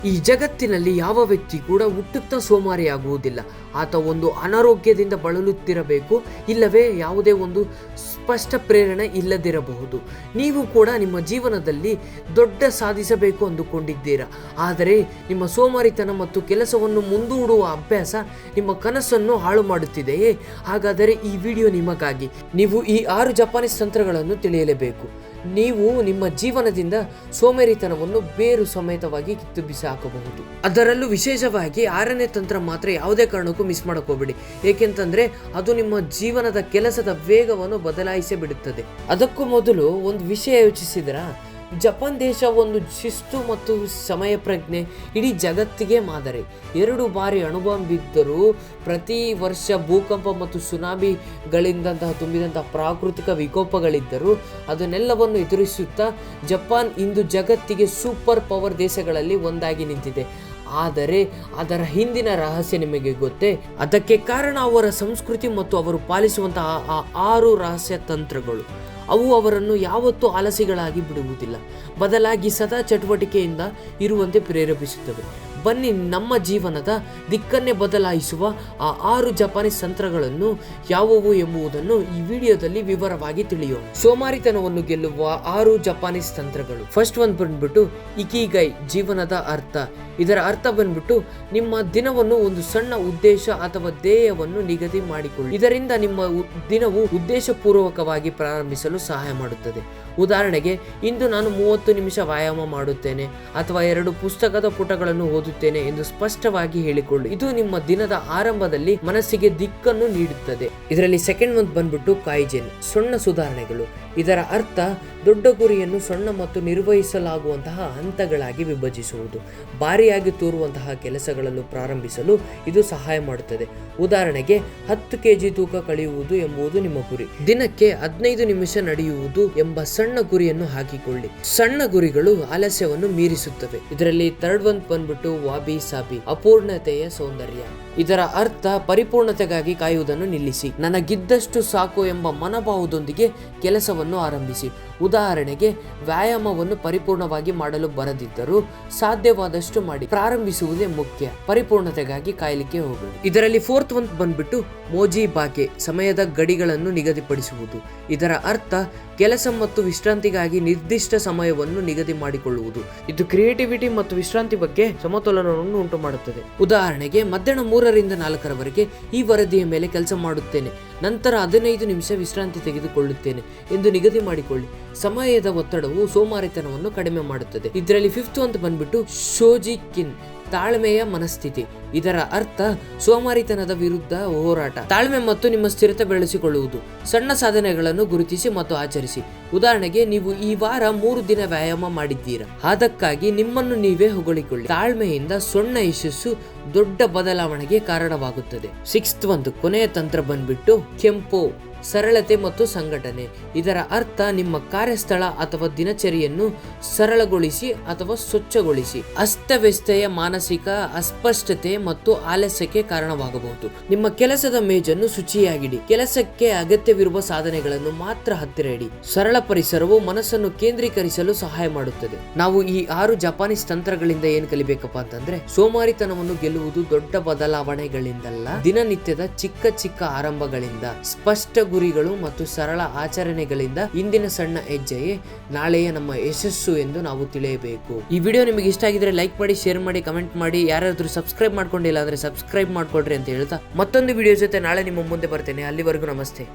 ಈ ಜಗತ್ತಿನಲ್ಲಿ ಯಾವ ವ್ಯಕ್ತಿ ಕೂಡ ಹುಟ್ಟುತ್ತಾ ಸೋಮಾರಿಯಾಗುವುದಿಲ್ಲ. ಆತ ಒಂದು ಅನಾರೋಗ್ಯದಿಂದ ಬಳಲುತ್ತಿರಬೇಕು, ಇಲ್ಲವೇ ಯಾವುದೇ ಒಂದು ಸ್ಪಷ್ಟ ಪ್ರೇರಣೆ ಇಲ್ಲದಿರಬಹುದು. ನೀವು ಕೂಡ ನಿಮ್ಮ ಜೀವನದಲ್ಲಿ ದೊಡ್ಡ ಸಾಧಿಸಬೇಕು ಅಂದುಕೊಂಡಿದ್ದೀರಾ, ಆದರೆ ನಿಮ್ಮ ಸೋಮಾರಿತನ ಮತ್ತು ಕೆಲಸವನ್ನು ಮುಂದೂಡುವ ಅಭ್ಯಾಸ ನಿಮ್ಮ ಕನಸನ್ನು ಹಾಳು ಮಾಡುತ್ತಿದೆಯೇ? ಹಾಗಾದರೆ ಈ ವಿಡಿಯೋ ನಿಮಗಾಗಿ. ನೀವು ಈ 6 ಜಪಾನೀಸ್ ತಂತ್ರಗಳನ್ನು ತಿಳಿಯಲೇಬೇಕು. ನೀವು ನಿಮ್ಮ ಜೀವನದಿಂದ ಸೋಮಾರಿತನವನ್ನು ಬೇರು ಸಮೇತವಾಗಿ ಕಿತ್ತು ಬಿಸಾಕಬಹುದು. ಅದರಲ್ಲೂ ವಿಶೇಷವಾಗಿ 6ನೇ ತಂತ್ರ ಮಾತ್ರ ಯಾವುದೇ ಕಾರಣಕ್ಕೂ ಮಿಸ್ ಮಾಡೋಕೋಬೇಡಿ. ಏಕೆಂತಂದ್ರೆ ಅದು ನಿಮ್ಮ ಜೀವನದ ಕೆಲಸದ ವೇಗವನ್ನು ಬದಲಾಯಿಸಿ ಬಿಡುತ್ತದೆ. ಅದಕ್ಕೂ ಮೊದಲು ಒಂದು ವಿಷಯ ಯೋಚಿಸಿದ್ರಾ? ಜಪಾನ್ ದೇಶ ಒಂದು ಶಿಸ್ತು ಮತ್ತು ಸಮಯ ಪ್ರಜ್ಞೆ ಇಡೀ ಜಗತ್ತಿಗೆ ಮಾದರಿ. 2 ಬಾರಿ ಅಣುಬಾಂಬ್ ಬಿದ್ದರೂ, ಪ್ರತಿ ವರ್ಷ ಭೂಕಂಪ ಮತ್ತು ಸುನಾಮಿಗಳಿಂದಂತಹ ತುಂಬಿದಂತಹ ಪ್ರಾಕೃತಿಕ ವಿಕೋಪಗಳಿದ್ದರೂ ಅದನ್ನೆಲ್ಲವನ್ನು ಎದುರಿಸುತ್ತಾ ಜಪಾನ್ ಇಂದು ಜಗತ್ತಿಗೆ ಸೂಪರ್ ಪವರ್ ದೇಶಗಳಲ್ಲಿ ಒಂದಾಗಿ ನಿಂತಿದೆ. ಆದರೆ ಅದರ ಹಿಂದಿನ ರಹಸ್ಯ ನಿಮಗೆ ಗೊತ್ತೇ? ಅದಕ್ಕೆ ಕಾರಣ ಅವರ ಸಂಸ್ಕೃತಿ ಮತ್ತು ಅವರು ಪಾಲಿಸುವಂತಹ ಆ 6 ರಹಸ್ಯ ತಂತ್ರಗಳು. ಅವು ಅವರನ್ನು ಯಾವತ್ತೂ ಆಲಸಿಗಳಾಗಿ ಬಿಡುವುದಿಲ್ಲ, ಬದಲಾಗಿ ಸದಾ ಚಟುವಟಿಕೆಯಿಂದ ಇರುವಂತೆ ಪ್ರೇರೇಪಿಸುತ್ತವೆ. ಬನ್ನಿ ನಮ್ಮ ಜೀವನದ ದಿಕ್ಕನ್ನೇ ಬದಲಾಯಿಸುವ ಆ 6 ಜಪಾನೀಸ್ ತಂತ್ರಗಳನ್ನು ಯಾವುವು ಎಂಬುದನ್ನು ಈ ವಿಡಿಯೋದಲ್ಲಿ ವಿವರವಾಗಿ ತಿಳಿಯೋಣ. ಸೋಮಾರಿತನವನ್ನು ಗೆಲ್ಲುವ 6 ಜಪಾನೀಸ್ ತಂತ್ರಗಳು. ಫಸ್ಟ್ ಒಂದು ಬಂದ್ಬಿಟ್ಟು ಇಕಿಗೈ, ಜೀವನದ ಅರ್ಥ. ಇದರ ಅರ್ಥ ಬಂದ್ಬಿಟ್ಟು ನಿಮ್ಮ ದಿನವನ್ನು ಒಂದು ಸಣ್ಣ ಉದ್ದೇಶ ಅಥವಾ ಧ್ಯೇಯವನ್ನು ನಿಗದಿ ಮಾಡಿಕೊಳ್ಳಿ. ಇದರಿಂದ ನಿಮ್ಮ ದಿನವು ಉದ್ದೇಶಪೂರ್ವಕವಾಗಿ ಪ್ರಾರಂಭಿಸಲು ಸಹಾಯ ಮಾಡುತ್ತದೆ. ಉದಾಹರಣೆಗೆ, ಇಂದು ನಾನು 30 ನಿಮಿಷ ವ್ಯಾಯಾಮ ಮಾಡುತ್ತೇನೆ ಅಥವಾ 2 ಪುಸ್ತಕದ ಪುಟಗಳನ್ನು ಓದುತ್ತೇನೆ ಎಂದು ಸ್ಪಷ್ಟವಾಗಿ ಹೇಳಿಕೊಳ್ಳಿ. ಇದು ನಿಮ್ಮ ದಿನದ ಆರಂಭದಲ್ಲಿ ಮನಸ್ಸಿಗೆ ದಿಕ್ಕನ್ನು ನೀಡುತ್ತದೆ. ಇದರಲ್ಲಿ ಸೆಕೆಂಡ್ ಒಂದು ಬಂದ್ಬಿಟ್ಟು ಕಾಯಿಜೆನ್, ಸಣ್ಣ ಸುಧಾರಣೆಗಳು. ಇದರ ಅರ್ಥ ದೊಡ್ಡ ಗುರಿಯನ್ನು ಸಣ್ಣ ಮತ್ತು ನಿರ್ವಹಿಸಲಾಗುವಂತಹ ಹಂತಗಳಾಗಿ ವಿಭಜಿಸುವುದು. ಭಾರಿಯಾಗಿ ತೋರುವಂತಹ ಕೆಲಸಗಳನ್ನು ಪ್ರಾರಂಭಿಸಲು ಇದು ಸಹಾಯ ಮಾಡುತ್ತದೆ. ಉದಾಹರಣೆಗೆ, 10 kg ತೂಕ ಕಳೆಯುವುದು ಎಂಬುದು ನಿಮ್ಮ ಗುರಿ. ದಿನಕ್ಕೆ 15 ನಿಮಿಷ ನಡೆಯುವುದು ಎಂಬ ಸಣ್ಣ ಗುರಿಯನ್ನು ಹಾಕಿಕೊಳ್ಳಿ. ಸಣ್ಣ ಗುರಿಗಳು ಆಲಸ್ಯವನ್ನು ಮೀರಿಸುತ್ತವೆ. ಇದರಲ್ಲಿ ಥರ್ಡ್ ಒಂದು ಬಂದ್ಬಿಟ್ಟು ವಾಬಿ ಸಾಬಿ, ಅಪೂರ್ಣತೆಯ ಸೌಂದರ್ಯ. ಇದರ ಅರ್ಥ ಪರಿಪೂರ್ಣತೆಗಾಗಿ ಕಾಯುವುದನ್ನು ನಿಲ್ಲಿಸಿ, ನನಗಿದ್ದಷ್ಟು ಸಾಕು ಎಂಬ ಮನೋಭಾವದೊಂದಿಗೆ ಕೆಲಸವನ್ನು ಆರಂಭಿಸಿ. ಉದಾಹರಣೆಗೆ, ವ್ಯಾಯಾಮವನ್ನು ಪರಿಪೂರ್ಣವಾಗಿ ಮಾಡಲು ಬರದಿದ್ದರೂ ಸಾಧ್ಯವಾದಷ್ಟು ಮಾಡಿ. ಪ್ರಾರಂಭಿಸುವುದೇ ಮುಖ್ಯ, ಪರಿಪೂರ್ಣತೆಗಾಗಿ ಕಾಯಲಿಕ್ಕೆ ಹೋಗಬೇಕು. ಇದರಲ್ಲಿ ಫೋರ್ತ್ ಒಂದು ಬಂದ್ಬಿಟ್ಟು ಮೋಜಿ ಬಾಕೆ, ಸಮಯದ ಗಡಿಗಳನ್ನು ನಿಗದಿಪಡಿಸುವುದು. ಇದರ ಅರ್ಥ ಕೆಲಸ ಮತ್ತು ವಿಶ್ರಾಂತಿಗಾಗಿ ನಿರ್ದಿಷ್ಟ ಸಮಯವನ್ನು ನಿಗದಿ ಮಾಡಿಕೊಳ್ಳುವುದು. ಇದು ಕ್ರಿಯೇಟಿವಿಟಿ ಮತ್ತು ವಿಶ್ರಾಂತಿ ಬಗ್ಗೆ ಸಮತೋಲನವನ್ನು ಉಂಟು ಮಾಡುತ್ತದೆ. ಉದಾಹರಣೆಗೆ, ಮಧ್ಯಾಹ್ನ 3ರಿಂದ 4ರವರೆಗೆ ಈ ವರದಿಯ ಮೇಲೆ ಕೆಲಸ ಮಾಡುತ್ತೇನೆ, ನಂತರ 15 ನಿಮಿಷ ವಿಶ್ರಾಂತಿ ತೆಗೆದುಕೊಳ್ಳುತ್ತೇನೆ ಎಂದು ನಿಗದಿ ಮಾಡಿಕೊಳ್ಳಿ. ಸಮಯದ ಒತ್ತಡವು ಸೋಮಾರಿತನವನ್ನು ಕಡಿಮೆ ಮಾಡುತ್ತದೆ. ಇದರಲ್ಲಿ ಫಿಫ್ತ್ ಅಂತ ಬಂದ್ಬಿಟ್ಟು ಶೋಜಿಕಿನ್, ತಾಳ್ಮೆಯ ಮನಸ್ಥಿತಿ. ಇದರ ಅರ್ಥ ಸೋಮಾರಿತನದ ವಿರುದ್ಧ ಹೋರಾಟ, ತಾಳ್ಮೆ ಮತ್ತು ನಿಮ್ಮ ಸ್ಥಿರತೆ ಬೆಳೆಸಿಕೊಳ್ಳುವುದು. ಸಣ್ಣ ಸಾಧನೆಗಳನ್ನು ಗುರುತಿಸಿ ಮತ್ತು ಆಚರಿಸಿ. ಉದಾಹರಣೆಗೆ, ನೀವು ಈ ವಾರ 3 ದಿನ ವ್ಯಾಯಾಮ ಮಾಡಿದ್ದೀರಾ, ಅದಕ್ಕಾಗಿ ನಿಮ್ಮನ್ನು ನೀವೇ ಹೊಗಳಿಕೊಳ್ಳಿ. ತಾಳ್ಮೆಯಿಂದ ಸಣ್ಣ ಯಶಸ್ಸು ದೊಡ್ಡ ಬದಲಾವಣೆಗೆ ಕಾರಣವಾಗುತ್ತದೆ. ಸಿಕ್ಸ್ತ್ ಒಂದು ಕೊನೆಯ ತಂತ್ರ ಬಂದ್ಬಿಟ್ಟು ಕೆಂಪೋ, ಸರಳತೆ ಮತ್ತು ಸಂಘಟನೆ. ಇದರ ಅರ್ಥ ನಿಮ್ಮ ಕಾರ್ಯಸ್ಥಳ ಅಥವಾ ದಿನಚರಿಯನ್ನು ಸರಳಗೊಳಿಸಿ ಅಥವಾ ಸ್ವಚ್ಛಗೊಳಿಸಿ. ಅಸ್ತವ್ಯಸ್ತೆಯ ಮಾನಸಿಕ ಅಸ್ಪಷ್ಟತೆ ಮತ್ತು ಆಲಸ್ಯಕ್ಕೆ ಕಾರಣವಾಗಬಹುದು. ನಿಮ್ಮ ಕೆಲಸದ ಮೇಜನ್ನು ಶುಚಿಯಾಗಿಡಿ, ಕೆಲಸಕ್ಕೆ ಅಗತ್ಯವಿರುವ ಸಾಧನೆಗಳನ್ನು ಮಾತ್ರ ಹತ್ತಿರ ಇಡಿ. ಸರಳ ಪರಿಸರವು ಮನಸ್ಸನ್ನು ಕೇಂದ್ರೀಕರಿಸಲು ಸಹಾಯ ಮಾಡುತ್ತದೆ. ನಾವು ಈ 6 ಜಪಾನೀಸ್ ತಂತ್ರಗಳಿಂದ ಏನು ಕಲಿಬೇಕಪ್ಪ ಅಂತಂದ್ರೆ, ಸೋಮಾರಿತನವನ್ನು ಗೆಲ್ಲುವುದು ದೊಡ್ಡ ಬದಲಾವಣೆಗಳಿಂದಲ್ಲ, ದಿನನಿತ್ಯದ ಚಿಕ್ಕ ಚಿಕ್ಕ ಆರಂಭಗಳಿಂದ, ಸ್ಪಷ್ಟ ಗುರಿಗಳು ಮತ್ತು ಸರಳ ಆಚರಣೆಗಳಿಂದ. ಇಂದಿನ ಸಣ್ಣ ಹೆಜ್ಜೆಯೇ ನಾಳೆಯ ನಮ್ಮ ಯಶಸ್ಸು ಎಂದು ನಾವು ತಿಳಿಯಬೇಕು. ಈ ವಿಡಿಯೋ ನಿಮಗೆ ಇಷ್ಟ ಆಗಿದ್ರೆ ಲೈಕ್ ಮಾಡಿ, ಶೇರ್ ಮಾಡಿ, ಕಮೆಂಟ್ ಮಾಡಿ. ಯಾರಾದ್ರೂ ಸಬ್ಸ್ಕ್ರೈಬ್ ಮಾಡ್ಕೊಂಡಿಲ್ಲ ಅಂದ್ರೆ ಸಬ್ಸ್ಕ್ರೈಬ್ ಮಾಡ್ಕೊಳ್ರಿ ಅಂತ ಹೇಳ್ತಾ ಮತ್ತೊಂದು ವಿಡಿಯೋ ಜೊತೆ ನಾಳೆ ನಿಮ್ಮ ಮುಂದೆ ಬರ್ತೇನೆ. ಅಲ್ಲಿವರೆಗೂ ನಮಸ್ತೆ.